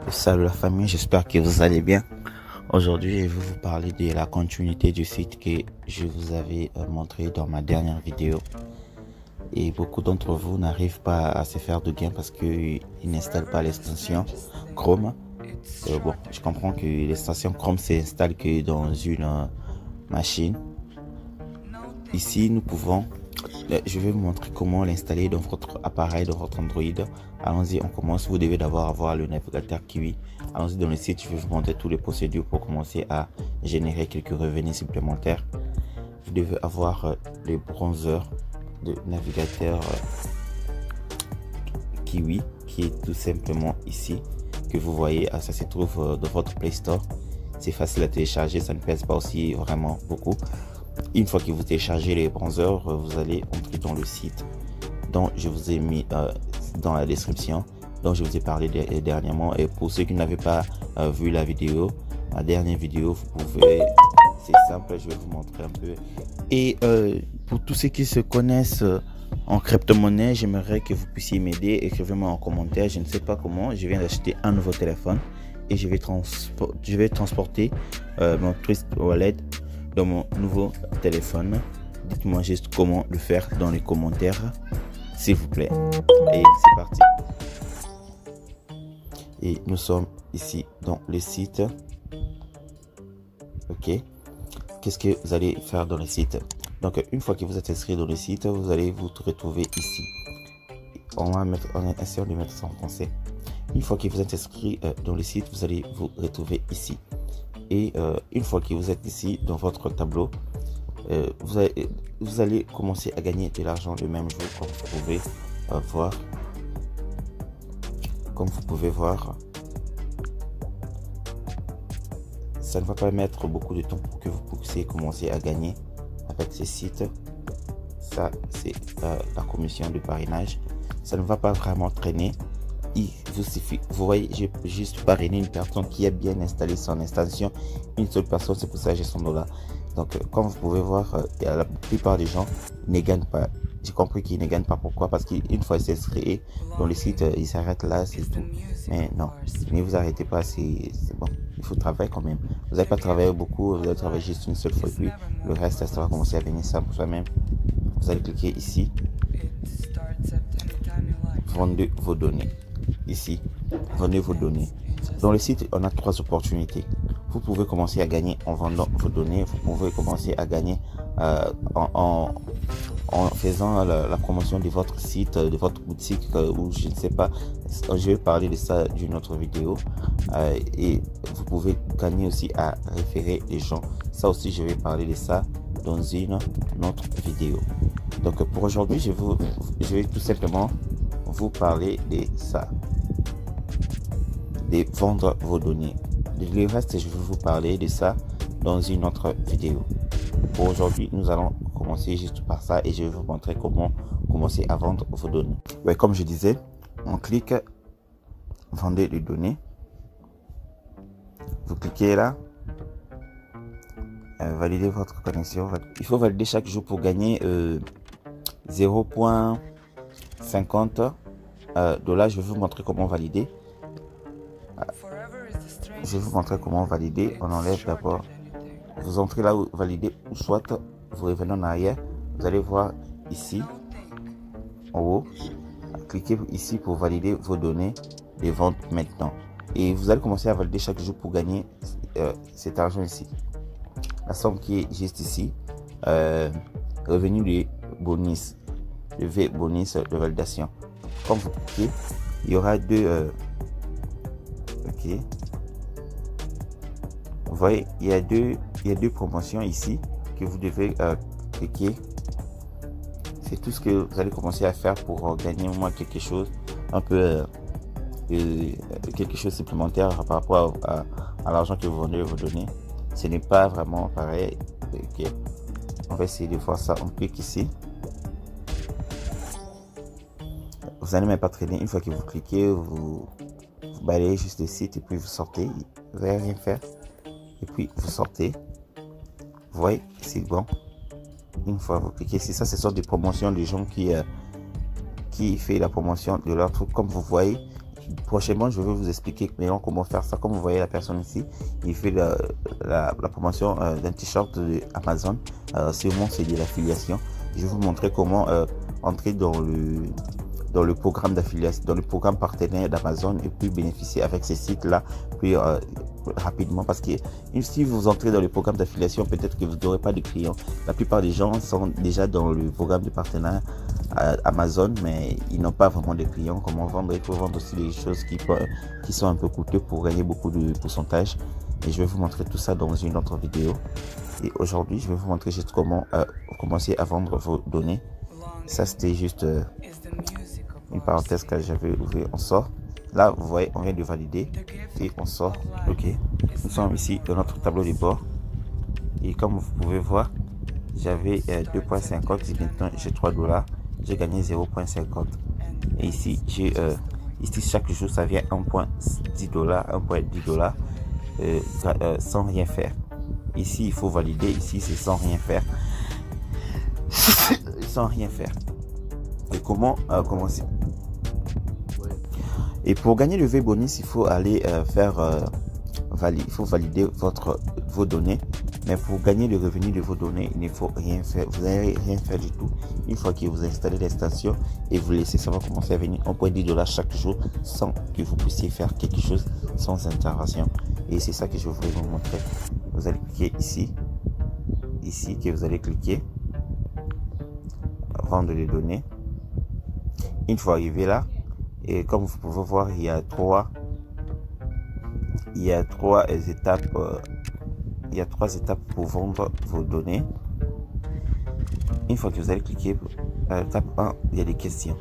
Salut la famille, j'espère que vous allez bien. Aujourd'hui, je vais vous parler de la continuité du site que je vous avais montré dans ma dernière vidéo. Et beaucoup d'entre vous n'arrivent pas à se faire de gain parce qu'ils n'installent pas l'extension Chrome. Bon, je comprends que l'extension Chrome s'installe que dans une machine. Ici, nous pouvons, je vais vous montrer comment l'installer dans votre appareil, dans votre Android. Allons-y, on commence. Vous devez d'abord avoir le navigateur Kiwi. Allons-y dans le site, je vais vous montrer toutes les procédures pour commencer à générer quelques revenus supplémentaires. Vous devez avoir le browser de navigateur Kiwi qui est tout simplement ici, que vous voyez. Ça se trouve dans votre Play Store. C'est facile à télécharger, ça ne pèse pas aussi vraiment beaucoup. Une fois que vous téléchargez les browsers, vous allez entrer dans le site dont je vous ai mis dans la description, dont je vous ai parlé dernièrement. Et pour ceux qui n'avaient pas vu la vidéo, ma dernière vidéo, vous pouvez, c'est simple, je vais vous montrer un peu. Et pour tous ceux qui se connaissent en crypto-monnaie, j'aimerais que vous puissiez m'aider. Écrivez-moi en commentaire. Je ne sais pas comment, je viens d'acheter un nouveau téléphone et je vais transporter mon Twist Wallet dans mon nouveau téléphone. Dites-moi juste comment le faire dans les commentaires, s'il vous plaît. Et c'est parti. Et nous sommes ici dans le site. Ok. Qu'est-ce que vous allez faire dans le site? Donc, une fois que vous êtes inscrit dans le site, vous allez vous retrouver ici. On va essayer de mettre ça en français. Une fois que vous êtes inscrit dans le site, vous allez vous retrouver ici. Et une fois que vous êtes ici dans votre tableau, vous allez commencer à gagner de l'argent le même jour, comme vous pouvez voir. Comme vous pouvez voir, ça ne va pas mettre beaucoup de temps pour que vous puissiez commencer à gagner avec ces sites. Ça, c'est la commission de parrainage. Ça ne va pas vraiment traîner. Il vous suffit, vous voyez, j'ai juste parrainé une personne qui a bien installé son extension. Une seule personne, c'est pour ça que j'ai $100. Donc, comme vous pouvez voir, la plupart des gens ne gagnent pas. J'ai compris qu'ils ne gagnent pas. Pourquoi? Parce qu'une fois c'est créé dans le site, il s'arrête là, c'est tout. Mais non, ne vous arrêtez pas, c'est bon. Il faut travailler quand même. Vous n'allez pas travailler beaucoup, vous allez travailler juste une seule fois. Puis le reste, ça va commencer à venir ça pour soi-même. Vous allez cliquer ici. Vendez vos données. Ici, vendez vos données. Dans le site, on a 3 opportunités. Vous pouvez commencer à gagner en vendant vos données. Vous pouvez commencer à gagner en faisant la promotion de votre site, de votre boutique, ou je ne sais pas. Je vais parler de ça d'une autre vidéo. Et vous pouvez gagner aussi à référer les gens. Ça aussi, je vais parler de ça dans une autre vidéo. Donc pour aujourd'hui, je vais tout simplement vous parler de ça, de vendre vos données. Le reste, je vais vous parler de ça dans une autre vidéo. Pour aujourd'hui, nous allons commencer juste par ça et je vais vous montrer comment commencer à vendre vos données. Ouais, comme je disais, on clique vendre les données. Vous cliquez là, valider votre connexion. Il faut valider chaque jour pour gagner 0,50 $. Je vais vous montrer comment valider. Je vais vous montrer comment valider. On enlève d'abord. Vous entrez là où valider, ou soit vous revenez en arrière. Vous allez voir ici en haut. Cliquez ici pour valider vos données de vente maintenant. Et vous allez commencer à valider chaque jour pour gagner cet argent ici. La somme qui est juste ici. Revenu de bonus. Le V bonus de validation. Comme vous cliquez, il y aura deux. Ok. Vous voyez, il y a deux promotions ici que vous devez cliquer. C'est tout ce que vous allez commencer à faire pour gagner au moins quelque chose, un peu quelque chose supplémentaire par rapport à l'argent que vous vendez vos données. Ce n'est pas vraiment pareil. Ok. On va essayer de voir ça. On clique ici. Vous n'allez même pas traîner. Une fois que vous cliquez, vous balayez juste le site et puis vous sortez. Vous n'allez rien faire. Et puis vous sortez. Vous voyez, c'est bon. Une fois vous cliquez ici, ça ce sont des promotions des gens qui fait la promotion de leur truc. Comme vous voyez, prochainement, je vais vous expliquer maintenant comment faire ça. Comme vous voyez la personne ici, il fait la promotion d'un t-shirt de Amazon. Sûrement, c'est de l'affiliation. Je vais vous montrer comment entrer dans le programme d'affiliation, dans le programme partenaire d'Amazon et puis bénéficier avec ces sites-là plus rapidement. Parce que si vous entrez dans le programme d'affiliation, peut-être que vous n'aurez pas de clients. La plupart des gens sont déjà dans le programme de partenaire Amazon, mais ils n'ont pas vraiment de clients. Comment vendre? Il faut vendre aussi des choses qui sont un peu coûteuses pour gagner beaucoup de pourcentage. Et je vais vous montrer tout ça dans une autre vidéo. Et aujourd'hui, je vais vous montrer juste comment commencer à vendre vos données. Ça, c'était juste une parenthèse que j'avais ouvert. On sort. Là, vous voyez, on vient de valider et on sort. Ok. Nous sommes ici dans notre tableau de bord. Et comme vous pouvez voir, j'avais 2,50 et maintenant j'ai $3. J'ai gagné 0,50. Et ici, j'ai ici chaque jour, ça vient 1,10$, 1,10$ sans rien faire. Ici, il faut valider. Ici, c'est sans rien faire. Sans rien faire. Et comment commencer? Et pour gagner le V-Bonus, il faut aller il faut valider vos données. Mais pour gagner le revenu de vos données, il ne faut rien faire. Vous n'allez rien faire du tout. Une fois que vous installez l'extension et vous laissez, ça va commencer à venir 1,10$ chaque jour sans que vous puissiez faire quelque chose sans intervention. Et c'est ça que je voulais vous montrer. Vous allez cliquer ici. Ici, que vous allez cliquer. Vendre les données. Une fois arrivé là, et comme vous pouvez voir, il y a trois étapes. Il y a 3 étapes pour vendre vos données. Une fois que vous allez cliquer à l'étape 1, il y a des questions.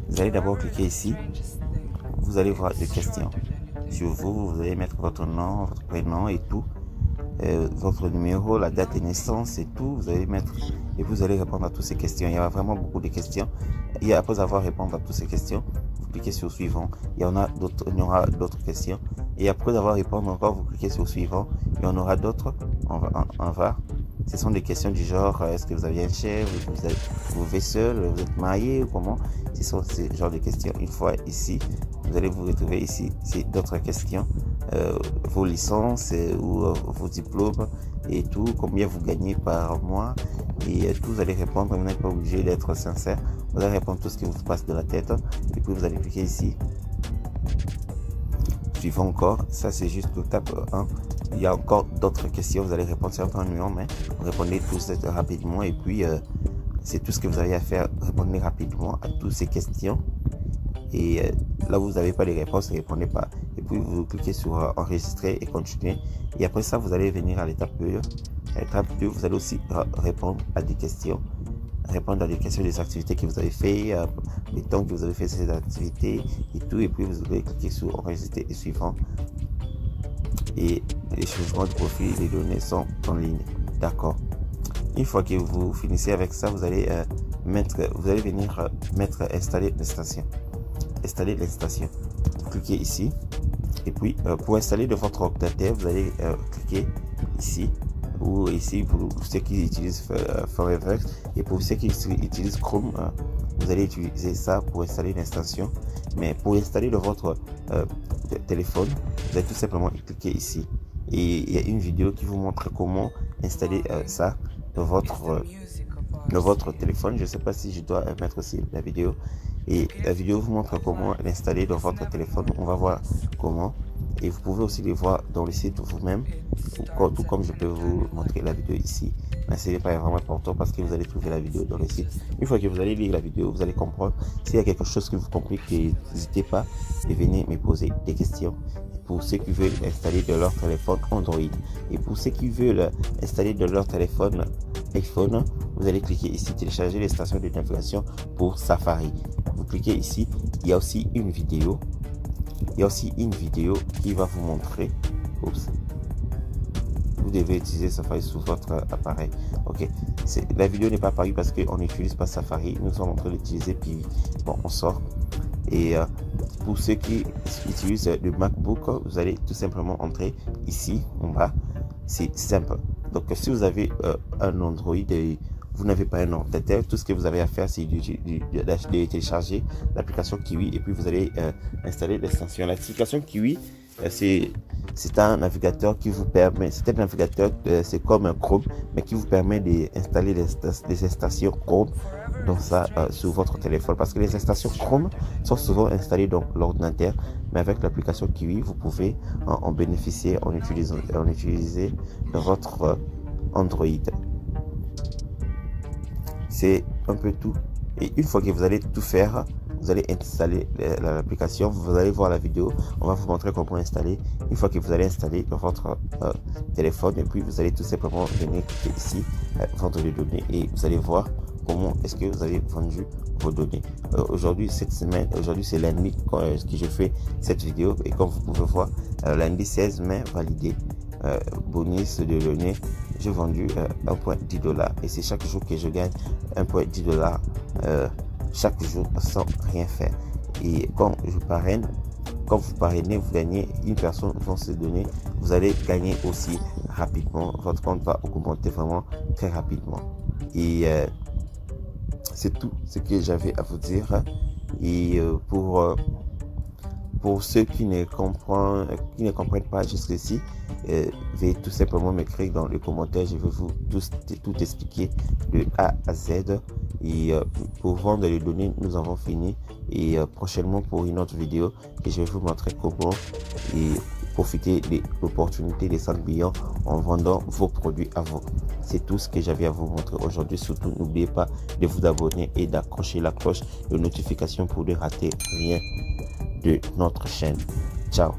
Vous allez d'abord cliquer ici. Vous allez voir des questions sur vous. Vous allez mettre votre nom, votre prénom et tout. Votre numéro, la date de naissance et tout. Vous allez mettre et vous allez répondre à toutes ces questions. Il y a vraiment beaucoup de questions. Et après avoir répondu à toutes ces questions, vous cliquez sur suivant. Il y aura d'autres questions. Et après avoir répondu encore, vous cliquez sur suivant. Il y en aura d'autres. On va. Ce sont des questions du genre est-ce que vous avez un chef, vous vivez seul, vous êtes marié ou comment? Ce sont ce genre de questions. Une fois ici, vous allez vous retrouver ici. C'est d'autres questions. Vos licences ou vos diplômes et tout, combien vous gagnez par mois et tout, vous allez répondre. Vous n'êtes pas obligé d'être sincère, vous allez répondre tout ce qui vous passe de la tête et puis vous allez cliquer ici suivant encore. Ça c'est juste l'étape 1. Il y a encore d'autres questions, vous allez répondre sur un numéro, mais répondez tous rapidement et puis c'est tout ce que vous avez à faire. Répondez rapidement à toutes ces questions et là vous n'avez pas les réponses, ne répondez pas et puis vous cliquez sur enregistrer et continuer. Et après ça, vous allez venir à l'étape 2. À l'étape 2, vous allez aussi répondre à des questions. Répondre à des questions des activités que vous avez fait, les temps que vous avez fait ces activités et tout. Et puis vous allez cliquer sur enregistrer et suivant. Et les changements de profil, les données sont en ligne. D'accord. Une fois que vous finissez avec ça, vous allez venir mettre installer l'extension. Installer l'extension. Vous cliquez ici. Et puis pour installer de votre ordinateur, vous allez cliquer ici ou ici pour ceux qui utilisent Firefox et pour ceux qui utilisent Chrome, vous allez utiliser ça pour installer l'extension. Mais pour installer de votre téléphone, vous allez tout simplement cliquer ici et il y a une vidéo qui vous montre comment installer ça dans votre téléphone. Je ne sais pas si je dois mettre aussi la vidéo. Et la vidéo vous montre comment l'installer dans votre téléphone. On va voir comment. Et vous pouvez aussi les voir dans le site vous-même, tout comme je peux vous montrer la vidéo ici. Mais ce n'est pas vraiment important parce que vous allez trouver la vidéo dans le site. Une fois que vous allez lire la vidéo, vous allez comprendre. S'il y a quelque chose que vous comprenez, n'hésitez pas et venez me poser des questions. Pour ceux qui veulent installer de leur téléphone Android et pour ceux qui veulent installer de leur téléphone iPhone, vous allez cliquer ici télécharger les stations de navigation pour Safari. Vous cliquez ici, il y a aussi une vidéo. Il y a aussi une vidéo qui va vous montrer. Oups. Vous devez utiliser Safari sur votre appareil. Ok. La vidéo n'est pas apparue parce qu'on n'utilise pas Safari. Nous sommes en train d'utiliser puis bon, on sort. Et pour ceux qui utilisent le MacBook, vous allez tout simplement entrer ici en bas. C'est simple. Donc si vous avez un Android et vous n'avez pas un ordinateur, tout ce que vous avez à faire, c'est de télécharger l'application Kiwi et puis vous allez installer l'extension. L'application Kiwi, c'est un navigateur qui vous permet, c'est un navigateur, c'est comme un Chrome, mais qui vous permet d'installer des extensions Chrome dans ça, sur votre téléphone, parce que les extensions Chrome sont souvent installées dans l'ordinateur, mais avec l'application Kiwi, vous pouvez en bénéficier en utiliser dans votre Android. C'est un peu tout. Et une fois que vous allez tout faire, vous allez installer l'application, vous allez voir la vidéo, on va vous montrer comment installer. Une fois que vous allez installer dans votre téléphone, et puis vous allez tout simplement venir ici, vendre les données, et vous allez voir comment est-ce que vous avez vendu vos données. Aujourd'hui, cette semaine, aujourd'hui c'est lundi que je fais cette vidéo, et comme vous pouvez voir, lundi 16 mai validé, bonus de données, j'ai vendu 1,10 $, et c'est chaque jour que je gagne 1,10 $, chaque jour sans rien faire. Et quand je parraine, quand vous parrainez, vous gagnez, une personne vont se donner, vous allez gagner aussi rapidement, votre compte va augmenter vraiment très rapidement. Et c'est tout ce que j'avais à vous dire. Et pour ceux qui ne comprennent pas jusqu'ici, veuillez tout simplement m'écrire dans les commentaires. Je vais vous tout expliquer de A à Z. Et pour vendre les données, nous avons fini. Et prochainement pour une autre vidéo, que je vais vous montrer comment profiter de l'opportunité des 5 millions en vendant vos produits à vous. C'est tout ce que j'avais à vous montrer aujourd'hui. Surtout, n'oubliez pas de vous abonner et d'accrocher la cloche de notification pour ne rater rien de notre chaîne. Ciao.